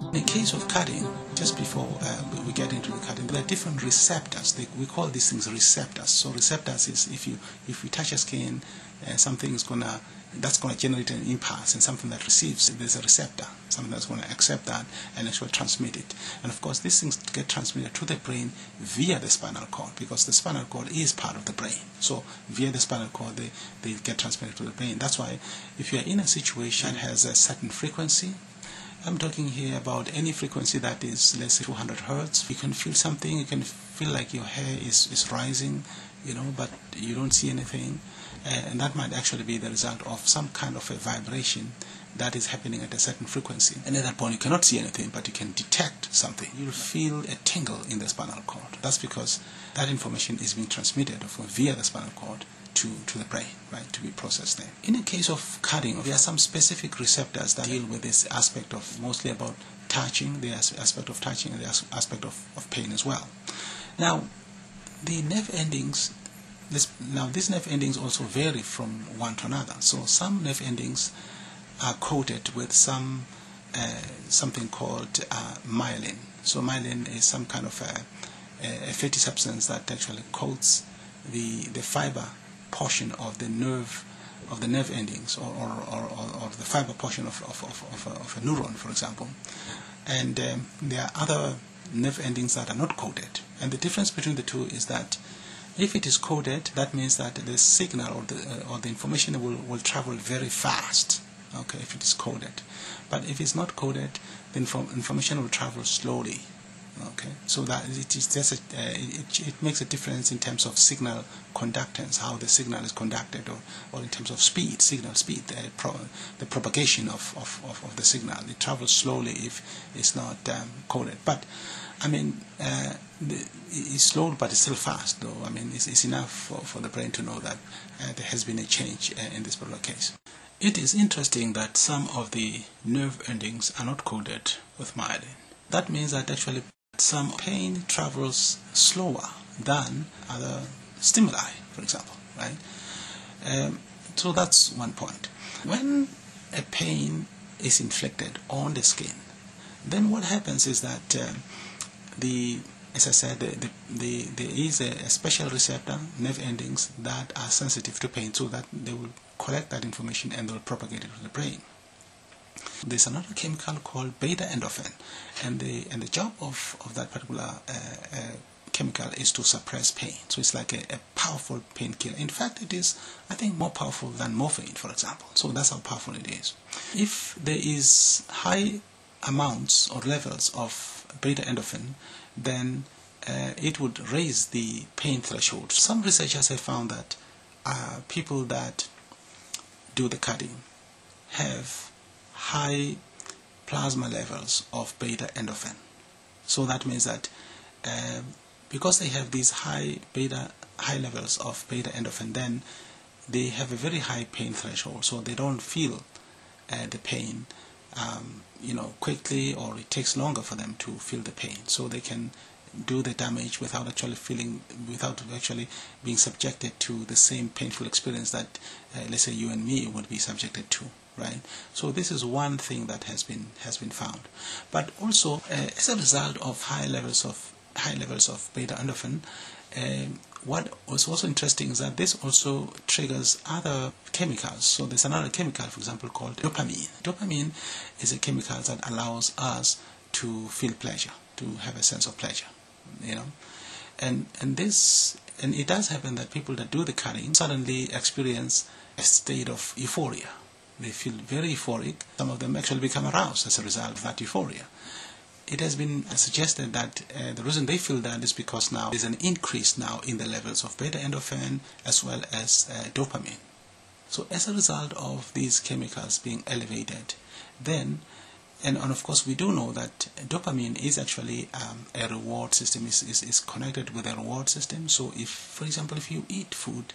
In the case of cutting, just before we get into the cutting, there are different receptors. We call these things receptors. So receptors is if you touch a skin, something is that's gonna generate an impulse, and something that receives, there's a receptor, something that's gonna accept that and actually transmit it. And of course, these things get transmitted to the brain via the spinal cord, because the spinal cord is part of the brain. So via the spinal cord, they get transmitted to the brain. That's why if you are in a situation that has a certain frequency, I'm talking here about any frequency that is, let's say, 200 hertz. You can feel something. You can feel like your hair is rising, but you don't see anything. And that might actually be the result of some kind of a vibration that is happening at a certain frequency. And at that point, you cannot see anything, but you can detect something. You'll feel a tingle in the spinal cord. That's because that information is being transmitted via the spinal cord to the brain, right, to be processed there. In the case of cutting, there are some specific receptors that deal with this aspect of mostly about touching, the aspect of touching, and the aspect of pain as well. Now, the nerve endings, these nerve endings also vary from one to another. So some nerve endings are coated with something called myelin. So myelin is some kind of a fatty substance that actually coats the fiber portion of the nerve endings, or the fiber portion of a neuron, for example. And there are other nerve endings that are not coated. And the difference between the two is that if it is coded, that means that the signal or the information will travel very fast. Okay, if it is coded. But if it's not coded, the information will travel slowly. Okay, so that it is just it makes a difference in terms of signal conductance, how the signal is conducted, or in terms of speed, signal speed, the propagation of the signal. It travels slowly if it's not coded. But I mean, it's slow, but it's still fast, though. I mean, it's enough for the brain to know that there has been a change in this particular case. It is interesting that some of the nerve endings are not coded with myelin. That means that actually some pain travels slower than other stimuli, for example, right? So that's one point. When a pain is inflicted on the skin, then what happens is that as I said, there is a special receptor, nerve endings, that are sensitive to pain, so that they will collect that information and they'll propagate it to the brain. There's another chemical called beta endorphin, and the job of that particular chemical is to suppress pain. So it's like a powerful painkiller. In fact, it is, I think, more powerful than morphine, for example. So that's how powerful it is. If there is high amounts or levels of beta endorphin, then it would raise the pain threshold. Some researchers have found that people that do the cutting have high plasma levels of beta endorphin. So that means that because they have these high levels of beta endorphin, then they have a very high pain threshold. So they don't feel the pain quickly, or it takes longer for them to feel the pain. So they can do the damage without actually being subjected to the same painful experience that let's say you and me would be subjected to, right? So this is one thing that has been found. But also as a result of high levels of beta endorphin, what was also interesting is that this also triggers other chemicals. So there's another chemical, for example, called dopamine. Dopamine is a chemical that allows us to feel pleasure, to have a sense of pleasure, and it does happen that people that do the cutting suddenly experience a state of euphoria. They feel very euphoric. Some of them actually become aroused as a result of that euphoria. It has been suggested that the reason they feel that is because now there's an increase now in the levels of beta endorphin as well as dopamine. So as a result of these chemicals being elevated, then, and of course we do know that dopamine is actually a reward system, is connected with a reward system. So if, for example, if you eat food,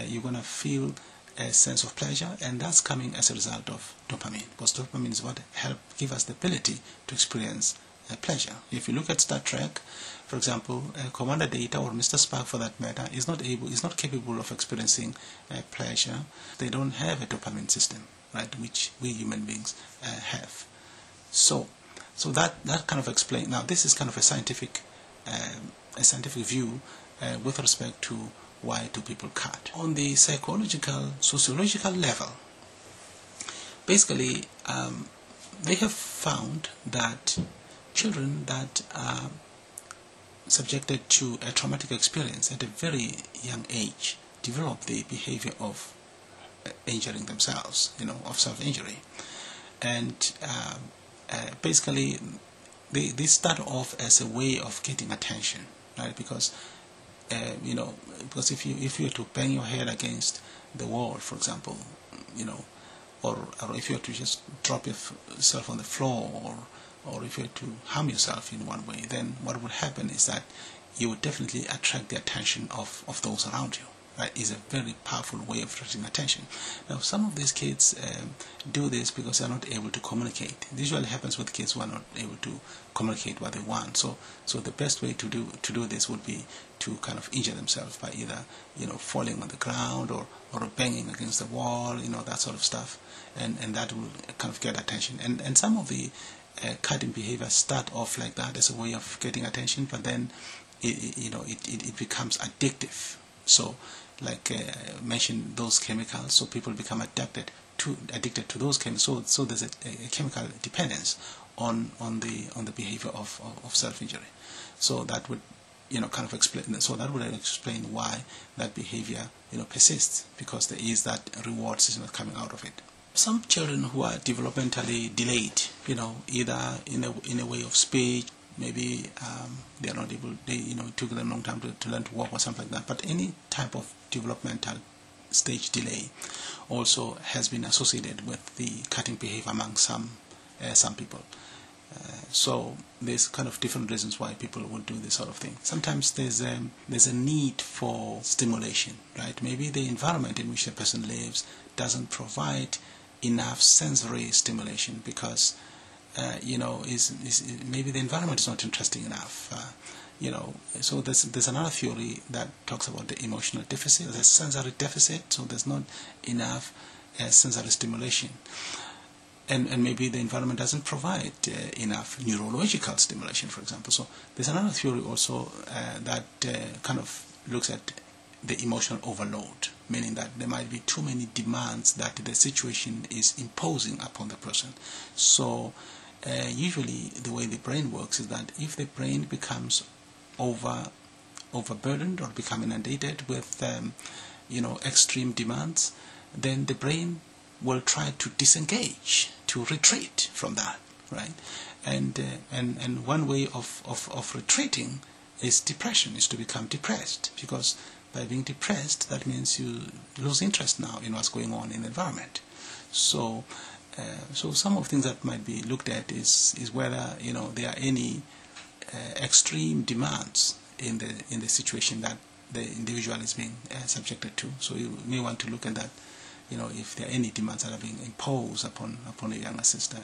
you're going to feel a sense of pleasure, and that's coming as a result of dopamine, because dopamine is what helps give us the ability to experience pleasure. If you look at Star Trek, for example, Commander Data, or Mr. Spock for that matter, is not capable of experiencing pleasure. They don't have a dopamine system, right, which we human beings have. So So that kind of explains. Now this is kind of a scientific view with respect to why do people cut. On the psychological, sociological level, basically they have found that children that are subjected to a traumatic experience at a very young age develop the behavior of injuring themselves, of self-injury. And basically they start off as a way of getting attention, right? Because because if you were to bang your head against the wall, for example, or if you were to just drop yourself on the floor, or if you were to harm yourself in one way, then what would happen is that you would definitely attract the attention of those around you. Right? Is a very powerful way of attracting attention. Now, some of these kids do this because they are not able to communicate. It usually happens with kids who are not able to communicate what they want. So the best way to do this would be to kind of injure themselves by either falling on the ground or banging against the wall, that sort of stuff, and that will kind of get attention. And some of the cutting behaviors start off like that as a way of getting attention, but then it becomes addictive. So, like I mentioned, those chemicals, so people become addicted to those chemicals. So there's a chemical dependence on the behavior of self-injury. So that would kind of explain. So that would explain why that behavior persists, because there is that reward system coming out of it. Some children who are developmentally delayed, either in a way of speech. Maybe they are not able, it took them a long time to learn to walk or something like that. But any type of developmental stage delay also has been associated with the cutting behavior among some people. So there's kind of different reasons why people would do this sort of thing. Sometimes there's a need for stimulation, right? Maybe the environment in which the person lives doesn't provide enough sensory stimulation because maybe the environment is not interesting enough. So there's another theory that talks about the emotional deficit, the sensory deficit. So there's not enough sensory stimulation, and maybe the environment doesn't provide enough neurological stimulation, for example. So there's another theory also that kind of looks at the emotional overload, meaning that there might be too many demands that the situation is imposing upon the person. So usually the way the brain works is that if the brain becomes overburdened or become inundated with extreme demands, then the brain will try to disengage, to retreat from that, right? And one way of retreating is depression, is to become depressed, because by being depressed, that means you lose interest now in what's going on in the environment. So some of the things that might be looked at is whether there are any extreme demands in the situation that the individual is being subjected to. So you may want to look at that, if there are any demands that are being imposed upon a younger sister,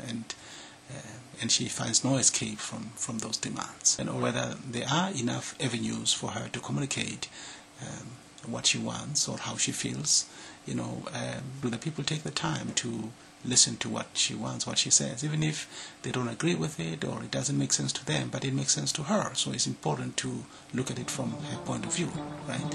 and she finds no escape from those demands, or whether there are enough avenues for her to communicate what she wants or how she feels. Do the people take the time to listen to what she wants, what she says, even if they don't agree with it or it doesn't make sense to them, but it makes sense to her. So it's important to look at it from her point of view, right?